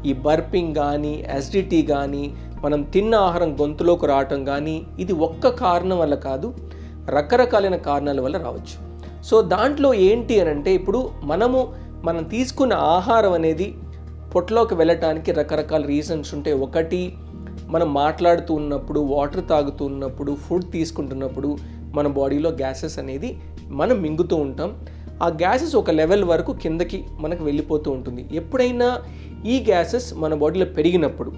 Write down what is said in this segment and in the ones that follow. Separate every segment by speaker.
Speaker 1: ఈ బర్పింగ్ కానీ, అసిడిటీ కానీ, మనం తిన్న ఆహారం గొంతులోకి రావటం కానీ, ఇది ఒక్క కారణం వల్ల కాదు, రకరకాలైన కారణాల వల్ల రావచ్చు. సో దాంట్లో ఏంటి అని అంటే, ఇప్పుడు మనం తీసుకున్న ఆహారం అనేది పొట్టలోకి వెళ్ళటానికి రకరకాల రీజన్స్ ఉంటాయి. ఒకటి, మనం మాట్లాడుతూ ఉన్నప్పుడు, వాటర్ తాగుతూ ఉన్నప్పుడు, ఫుడ్ తీసుకుంటున్నప్పుడు మన బాడీలో గ్యాసెస్ అనేది మనం మింగుతూ ఉంటాం. ఆ గ్యాసెస్ ఒక లెవెల్ వరకు కిందకి మనకు వెళ్ళిపోతూ ఉంటుంది. ఎప్పుడైనా ఈ గ్యాసెస్ మన బాడీలో పెరిగినప్పుడు,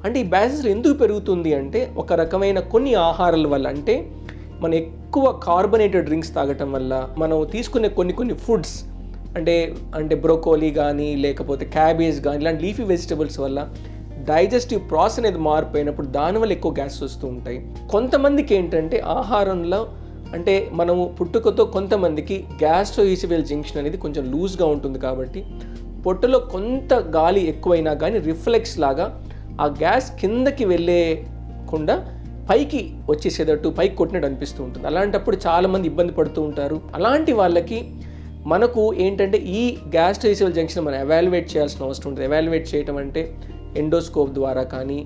Speaker 1: అంటే ఈ గ్యాసెస్ ఎందుకు పెరుగుతుంది అంటే, ఒక రకమైన కొన్ని ఆహారాల వల్ల, అంటే మనం ఎక్కువ కార్బోనేటెడ్ డ్రింక్స్ తాగటం వల్ల, మనం తీసుకునే కొన్ని ఫుడ్స్ అంటే బ్రోకోలీ కానీ, లేకపోతే క్యాబేజ్ కానీ, ఇలాంటి లీఫీ వెజిటబుల్స్ వల్ల డైజెస్టివ్ ప్రాసెస్ అనేది మారిపోయినప్పుడు దానివల్ల ఎక్కువ గ్యాసెస్ వస్తూ ఉంటాయి. కొంతమందికి ఏంటంటే ఆహారంలో, అంటే మనము పుట్టుకతో కొంతమందికి గ్యాస్ట్రోఈసోఫేజియల్ జంక్షన్ అనేది కొంచెం లూజ్గా ఉంటుంది. కాబట్టి పొట్టలో కొంత గాలి ఎక్కువైనా కానీ రిఫ్లెక్స్ లాగా ఆ గ్యాస్ కిందకి వెళ్ళేకుండా పైకి వచ్చేసేటట్టు, పైకి కొట్టినట్టు అనిపిస్తూ ఉంటుంది. అలాంటప్పుడు చాలామంది ఇబ్బంది పడుతూ ఉంటారు. అలాంటి వాళ్ళకి మనకు ఏంటంటే ఈ గ్యాస్ట్రోఈసోఫేజియల్ జంక్షన్ మనం ఎవాల్యుయేట్ చేయాల్సిన అవసరం ఉంటుంది. ఎవాల్యుయేట్ చేయటం అంటే ఎండోస్కోప్ ద్వారా కానీ,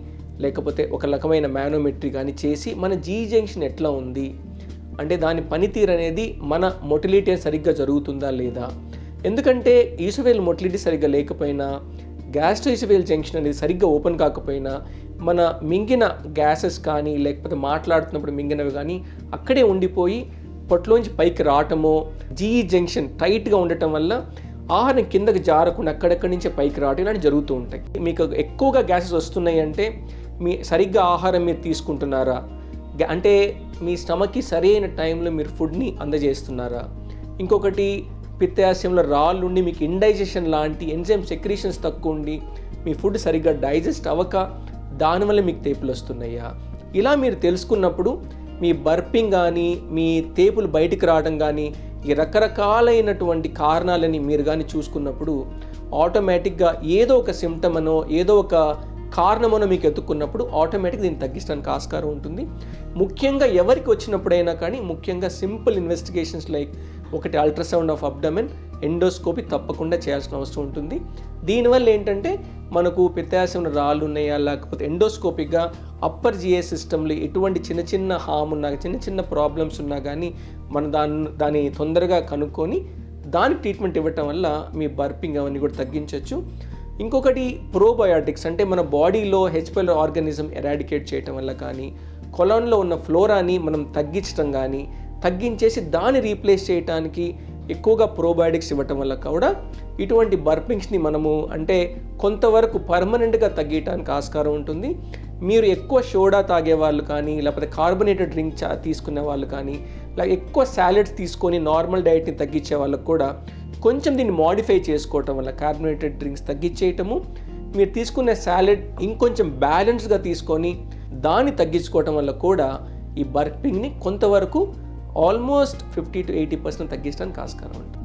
Speaker 1: లేకపోతే ఒక రకమైన మానోమెట్రీ కానీ చేసి మన జీ జంక్షన్ ఎట్లా ఉంది, అంటే దాని పనితీరు అనేది, మన మొటిలిటీ సరిగ్గా జరుగుతుందా లేదా. ఎందుకంటే ఈసోఫేజియల్ మొటిలిటీ సరిగ్గా లేకపోయినా, గ్యాస్ట్రోఈసోఫేజియల్ జంక్షన్ అనేది సరిగ్గా ఓపెన్ కాకపోయినా, మన మింగిన గ్యాసెస్ కానీ, లేకపోతే మాట్లాడుతున్నప్పుడు మింగినవి కానీ అక్కడే ఉండిపోయి పొట్టలోంచి పైకి రావటమో, జీ జంక్షన్ టైట్గా ఉండటం వల్ల ఆహారం కిందకి జారకుండా అక్కడక్కడి నుంచే పైకి రావటం ఇలాంటివి జరుగుతూ ఉంటాయి. మీకు ఎక్కువగా గ్యాసెస్ వస్తున్నాయి అంటే సరిగ్గా ఆహారం మీరు తీసుకుంటున్నారా, అంటే మీ స్టమక్కి సరైన టైంలో మీరు ఫుడ్ని అందజేస్తున్నారా. ఇంకొకటి, పిత్తాశయంలో రాళ్ళు ఉండి మీకు ఇండైజెషన్ లాంటి ఎంజైమ్ సెక్రీషన్స్ తక్కువ ఉండి మీ ఫుడ్ సరిగ్గా డైజెస్ట్ అవ్వక దానివల్ల మీకు తేపులు వస్తున్నాయా. ఇలా మీరు తెలుసుకున్నప్పుడు మీ బర్పింగ్ కానీ, మీ తేపులు బయటికి రావడం కానీ, ఈ రకరకాలైనటువంటి కారణాలని మీరు కానీ చూసుకున్నప్పుడు ఆటోమేటిక్గా ఏదో ఒక సిమ్టమ్ అనో, ఏదో ఒక కారణమనో మీకు ఎత్తుకున్నప్పుడు ఆటోమేటిక్గా దీన్ని తగ్గించడానికి ఆస్కారం ఉంటుంది. ముఖ్యంగా ఎవరికి వచ్చినప్పుడైనా కానీ, ముఖ్యంగా సింపుల్ ఇన్వెస్టిగేషన్స్ లైక్ ఒకటి అల్ట్రాసౌండ్ ఆఫ్ అబ్డమెన్, ఎండోస్కోపీ తప్పకుండా చేయాల్సిన అవసరం ఉంటుంది. దీనివల్ల ఏంటంటే మనకు పిత్తాశయంలో రాళ్ళు ఉన్నాయా, లేకపోతే ఎండోస్కోపిక్గా అప్పర్ జిఏ సిస్టంలో ఎటువంటి చిన్న హామ్ ఉన్నా, చిన్న ప్రాబ్లమ్స్ ఉన్నా కానీ మనం దాన్ని తొందరగా కనుక్కొని దానికి ట్రీట్మెంట్ ఇవ్వటం వల్ల మీ బర్పింగ్ అవన్నీ కూడా తగ్గించవచ్చు. ఇంకొకటి, ప్రోబయోటిక్స్, అంటే మన బాడీలో హెచ్పైలరీ ఆర్గానిజం ఎరాడికేట్ చేయటం వల్ల కానీ, కొలాన్లో ఉన్న ఫ్లోరాని మనం తగ్గించడం కానీ, తగ్గించేసి దాన్ని రీప్లేస్ చేయడానికి ఎక్కువగా ప్రోబయోటిక్స్ ఇవ్వటం వల్ల కూడా ఇటువంటి బర్పింగ్స్ని మనము అంటే కొంతవరకు పర్మనెంట్గా తగ్గించడానికి ఆస్కారం ఉంటుంది. మీరు ఎక్కువ సోడా తాగే వాళ్ళు కానీ, లేకపోతే కార్బోనేటెడ్ డ్రింక్ తీసుకునే వాళ్ళు కానీ, ఇలా ఎక్కువ సాలెడ్స్ తీసుకొని నార్మల్ డైట్ని తగ్గించే వాళ్ళకు కూడా కొంచెం దీన్ని మోడిఫై చేసుకోవటం వల్ల, కార్బోనేటెడ్ డ్రింక్స్ తగ్గించేయటము, మీరు తీసుకునే సాలెడ్ ఇంకొంచెం బ్యాలెన్స్గా తీసుకొని దాన్ని తగ్గించుకోవటం వల్ల కూడా ఈ బర్పింగ్ని కొంతవరకు ఆల్మోస్ట్ 50 to 80% తగ్గించడానికి ఆస్కారం ఉంటుంది.